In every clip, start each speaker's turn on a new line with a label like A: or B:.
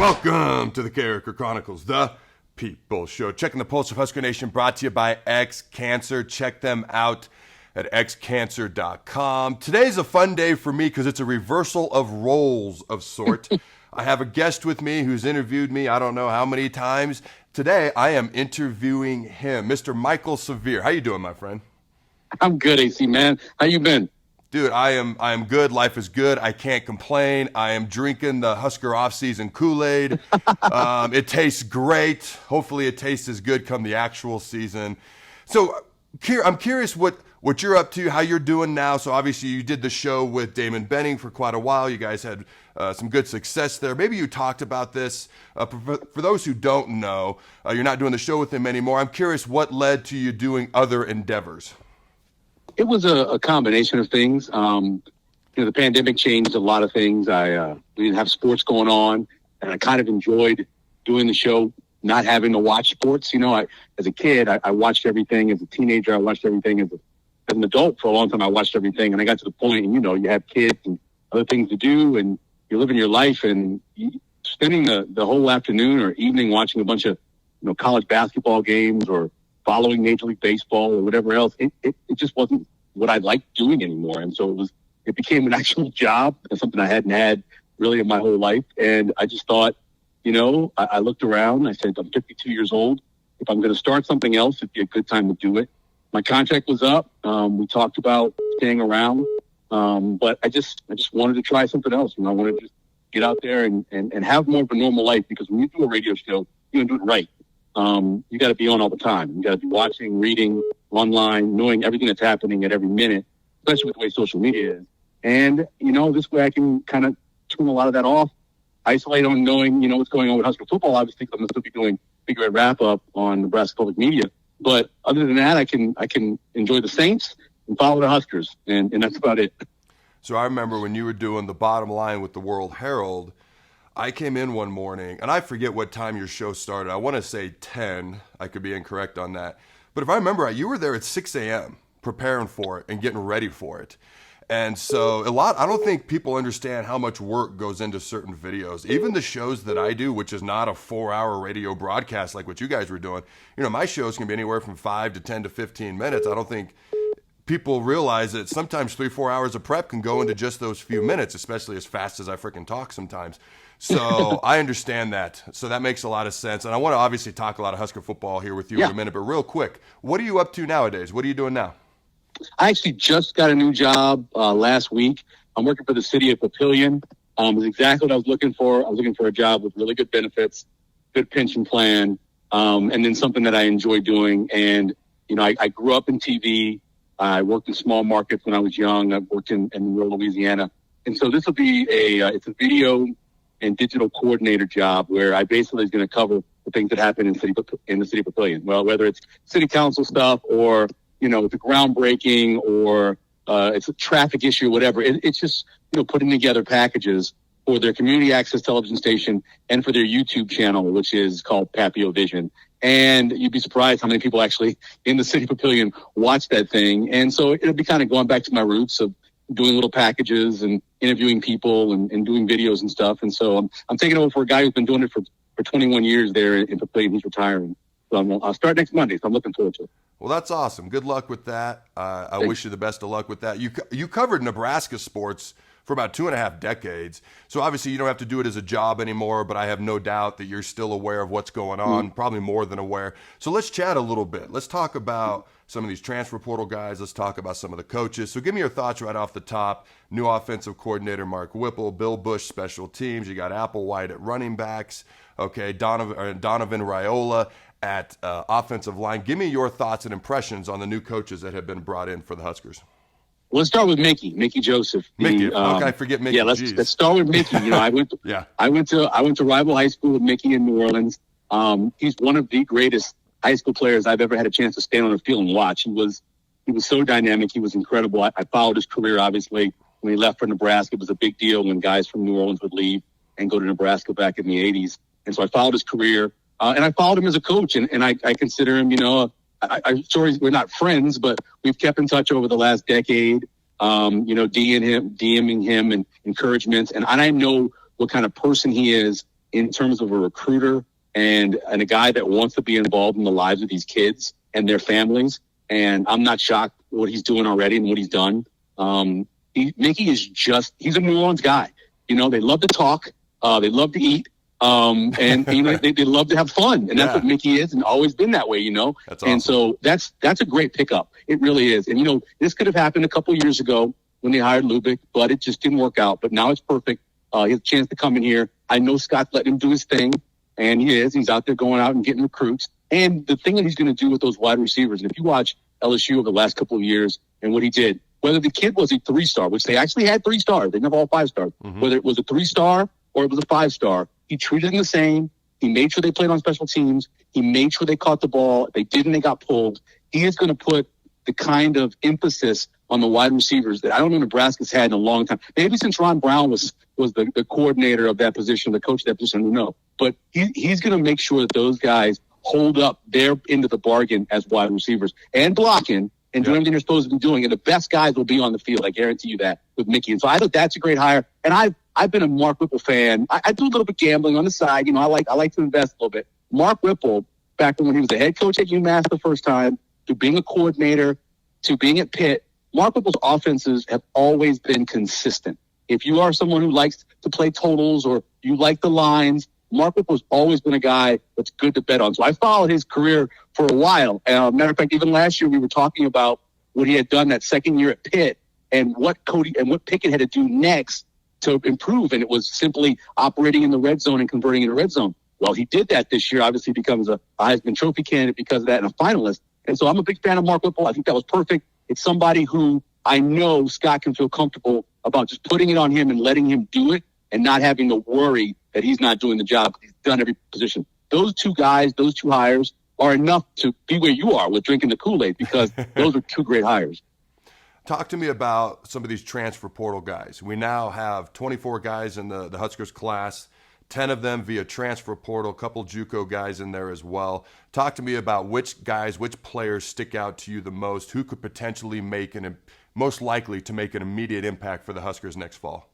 A: Welcome to the Carriker Chronicles, the People Show. Checking the pulse of Husker Nation, brought to you by X-Cancer. Check them out at xcancer.com. Today's a fun day for me because it's a reversal of roles of sort. I have a guest with me who's interviewed me I don't know how many times. Today, I am interviewing him, Mr. Michael Severe. How you doing, my friend?
B: I'm good, AC, man. How you been?
A: Dude, I am good. Life is good. I can't complain. I am drinking the Husker off-season Kool-Aid. It tastes great. Hopefully it tastes as good come the actual season. So I'm curious what you're up to, how you're doing now. So obviously you did the show with Damon Benning for quite a while. You guys had some good success there. Maybe you talked about this. For those who don't know, you're not doing the show with him anymore. I'm curious what led to you doing other endeavors.
B: It was a combination of things. The pandemic changed a lot of things. We didn't have sports going on, and I kind of enjoyed doing the show, not having to watch sports. As a kid, I watched everything. As a teenager, I watched everything. As an adult, for a long time, I watched everything. And I got to the point, and you have kids and other things to do, and you're living your life, and spending the whole afternoon or evening watching a bunch of college basketball games or following Major League Baseball or whatever else, it just wasn't what I liked doing anymore. And so it became an actual job and something I hadn't had really in my whole life. And I just thought, I looked around, I said, I'm 52 years old. If I'm going to start something else, it'd be a good time to do it. My contract was up. We talked about staying around. But I just wanted to try something else. I wanted to just get out there and have more of a normal life, because when you do a radio show, you're going to do it right. You got to be on all the time. You got to be watching, reading, online, knowing everything that's happening at every minute, especially with the way social media is. And, this way I can kind of turn a lot of that off, isolate on knowing, what's going on with Husker football. Obviously, I'm going to still be doing Big Red Wrap-Up on Nebraska Public Media. But other than that, I can enjoy the Saints and follow the Huskers, and that's about it.
A: So I remember when you were doing the Bottom Line with the World Herald, I came in one morning, and I forget what time your show started. I want to say 10. I could be incorrect on that. But if I remember right, you were there at 6 a.m. preparing for it and getting ready for it. And so I don't think people understand how much work goes into certain videos. Even the shows that I do, which is not a 4-hour radio broadcast like what you guys were doing, my shows can be anywhere from 5 to 10 to 15 minutes. I don't think people realize that sometimes 3-4 hours of prep can go into just those few minutes, especially as fast as I freaking talk sometimes. So I understand that. So that makes a lot of sense. And I want to obviously talk a lot of Husker football here with you in a minute, but real quick, what are you up to nowadays? What are you doing now?
B: I actually just got a new job last week. I'm working for the city of Papillion. It's exactly what I was looking for. I was looking for a job with really good benefits, good pension plan, and then something that I enjoy doing. And, I grew up in TV. I worked in small markets when I was young. I've worked in rural Louisiana. And so this will be it's a video and digital coordinator job where I basically is going to cover the things that happen in the city of Papillion. Well, whether it's city council stuff or, it's a groundbreaking or it's a traffic issue, or whatever. It's just, putting together packages for their community access television station and for their YouTube channel, which is called Papio Vision. And you'd be surprised how many people actually in the city of Papillion watch that thing. And so it'll be kind of going back to my roots of doing little packages and interviewing people and doing videos and stuff. And so I'm taking over for a guy who's been doing it for 21 years there in Papillion. He's retiring. So I'll start next Monday, so I'm looking forward to it.
A: Well, that's awesome. Good luck with that. I wish you the best of luck with that. You covered Nebraska sports for about 2.5 decades. So obviously you don't have to do it as a job anymore, but I have no doubt that you're still aware of what's going on, probably more than aware. So let's chat a little bit. Let's talk about some of these transfer portal guys. Let's talk about some of the coaches. So give me your thoughts right off the top. New offensive coordinator Mark Whipple, Bill Bush special teams. You got Applewhite at running backs. Okay, Donovan Raiola at offensive line. Give me your thoughts and impressions on the new coaches that have been brought in for the Huskers.
B: Let's start with Mickey Joseph.
A: How can I forget Mickey?
B: Yeah, let's start with Mickey. I went to Rival High School with Mickey in New Orleans. He's one of the greatest high school players I've ever had a chance to stand on the field and watch. He was so dynamic. He was incredible. I followed his career, obviously. When he left for Nebraska, it was a big deal when guys from New Orleans would leave and go to Nebraska back in the 80s. And so I followed his career. And I followed him as a coach. And I consider him, I'm sorry we're not friends, but we've kept in touch over the last decade, DMing him and encouragements. And I know what kind of person he is in terms of a recruiter and a guy that wants to be involved in the lives of these kids and their families. And I'm not shocked what he's doing already and what he's done. Mickey is he's a New Orleans guy. You know, they love to talk. They love to eat. And you know, they love to have fun. And that's what Mickey is and always been that way, you know.
A: That's awesome.
B: And so that's a great pickup. It really is. And, you know, this could have happened a couple years ago when they hired Lubick, but it just didn't work out. But now it's perfect. He has a chance to come in here. I know Scott's letting him do his thing, and he is. He's out there going out and getting recruits. And the thing that he's going to do with those wide receivers, and if you watch LSU over the last couple of years and what he did, whether the kid was a 3-star, which they actually had 3 stars, they never all 5 stars, whether it was a 3-star or it was a 5-star, he treated them the same. He made sure they played on special teams. He made sure they caught the ball. If they didn't, they got pulled. He is going to put the kind of emphasis on the wide receivers that I don't know Nebraska's had in a long time. Maybe since Ron Brown was the coordinator of that position, the coach of that position, I don't know. But he's going to make sure that those guys hold up their end of the bargain as wide receivers and blocking and doing everything they're supposed to be doing. And the best guys will be on the field. I guarantee you that with Mickey. And so I think that's a great hire. And I've been a Mark Whipple fan. I do a little bit gambling on the side. You know, I like to invest a little bit. Mark Whipple, back when he was the head coach at UMass the first time, to being a coordinator, to being at Pitt, Mark Whipple's offenses have always been consistent. If you are someone who likes to play totals or you like the lines, Mark Whipple's always been a guy that's good to bet on. So I followed his career for a while. Matter of fact, even last year we were talking about what he had done that second year at Pitt and what Pickett had to do next to improve. And it was simply operating in the red zone and converting in the red zone. Well, he did that this year. Obviously becomes a Heisman Trophy candidate because of that and a finalist. And so I'm a big fan of Mark Whipple. I think that was perfect. It's somebody who I know Scott can feel comfortable about just putting it on him and letting him do it and not having to worry that he's not doing the job. He's done every position. Those 2 guys, those 2 hires are enough to be where you are with drinking the Kool-Aid because those are 2 great hires.
A: Talk to me about some of these transfer portal guys. We now have 24 guys in the Huskers class, 10 of them via transfer portal, a couple JUCO guys in there as well. Talk to me about which players stick out to you the most, who could potentially most likely to make an immediate impact for the Huskers next fall.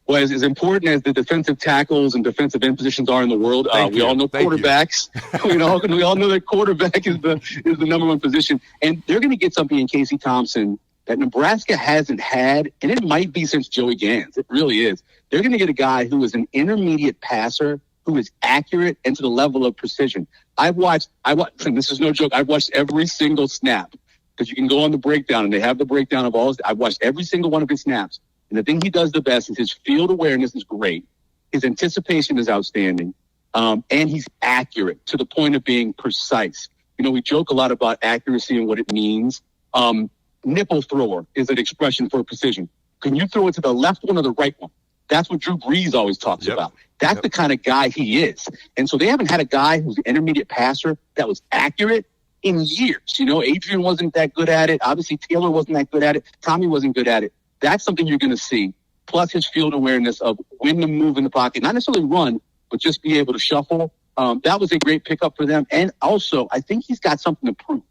B: Well, as important as the defensive tackles and defensive end positions are in the world, we all know quarterbacks. we all know that quarterback is the number one position. And they're going to get something in Casey Thompson that Nebraska hasn't had, and it might be since Joey Gans. It really is. They're going to get a guy who is an intermediate passer, who is accurate and to the level of precision. I've watched, and this is no joke, I've watched every single snap because you can go on the breakdown, and they have the breakdown of all. I've watched every single one of his snaps. And the thing he does the best is his field awareness is great. His anticipation is outstanding. And he's accurate to the point of being precise. You know, we joke a lot about accuracy and what it means. Nipple thrower is an expression for precision. Can you throw it to the left one or the right one? That's what Drew Brees always talks about. That's the kind of guy he is. And so they haven't had a guy who's an intermediate passer that was accurate in years. You know, Adrian wasn't that good at it. Obviously, Taylor wasn't that good at it. Tommy wasn't good at it. That's something you're going to see. Plus his field awareness of when to move in the pocket, not necessarily run, but just be able to shuffle. That was a great pickup for them. And also, I think he's got something to prove.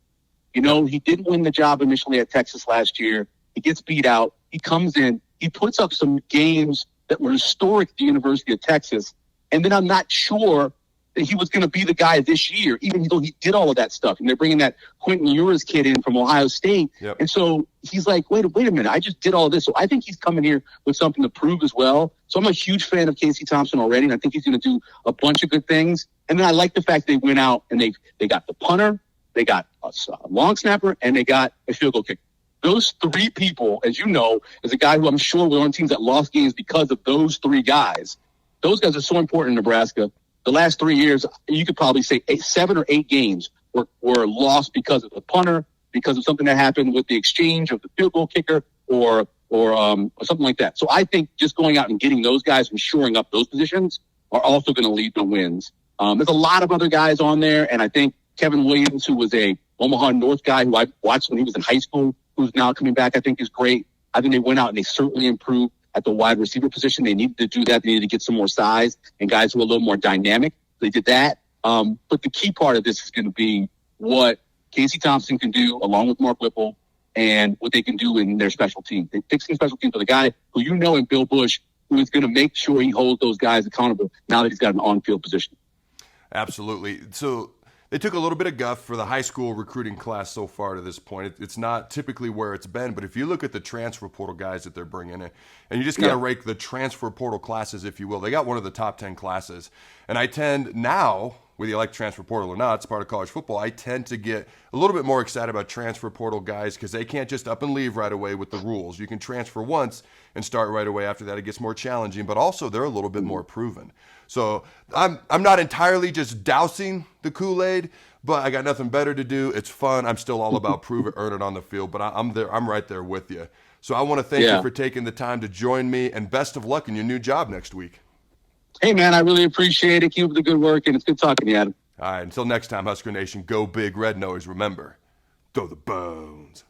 B: You know, he didn't win the job initially at Texas last year. He gets beat out. He comes in. He puts up some games that were historic at the University of Texas. And then I'm not sure that he was going to be the guy this year, even though he did all of that stuff. And they're bringing that Quentin Ewers kid in from Ohio State. And so he's like, wait a minute, I just did all of this. So I think he's coming here with something to prove as well. So I'm a huge fan of Casey Thompson already, and I think he's going to do a bunch of good things. And then I like the fact they went out and they got the punter, they got a long snapper, and they got a field goal kicker. Those 3 people, as you know, as a guy who I'm sure were on teams that lost games because of those 3 guys, those guys are so important in Nebraska. The last 3 years, you could probably say 7 or 8 games were lost because of the punter, because of something that happened with the exchange of the field goal kicker or something like that. So I think just going out and getting those guys and shoring up those positions are also going to lead to wins. There's a lot of other guys on there, and I think Kevin Williams, who was a Omaha North guy who I watched when he was in high school, who's now coming back, I think is great. I think they went out and they certainly improved at the wide receiver position. They needed to do that. They needed to get some more size and guys who are a little more dynamic. They did that. But the key part of this is going to be what Casey Thompson can do along with Mark Whipple and what they can do in their special team. They fixing special teams for the guy who you know in Bill Bush who is going to make sure he holds those guys accountable now that he's got an on-field position.
A: Absolutely. So they took a little bit of guff for the high school recruiting class so far to this point. It's not typically where it's been, but if you look at the transfer portal guys that they're bringing in, and you just kind of rank the transfer portal classes, if you will, they got one of the top 10 classes. And I tend now, whether you like transfer portal or not, it's part of college football, I tend to get a little bit more excited about transfer portal guys because they can't just up and leave right away with the rules. You can transfer once and start right away. After that, it gets more challenging, but also they're a little bbit more proven. So I'm not entirely just dousing the Kool-Aid, but I got nothing better to do. It's fun. I'm still all about prove it, earn it on the field, but I'm there. I'm right there with you. So I want to thank you for taking the time to join me, and best of luck in your new job next week.
B: Hey, man, I really appreciate it. Keep up the good work, and it's good talking to you, Adam.
A: All right, until next time, Husker Nation, go big red, and always remember, throw the bones.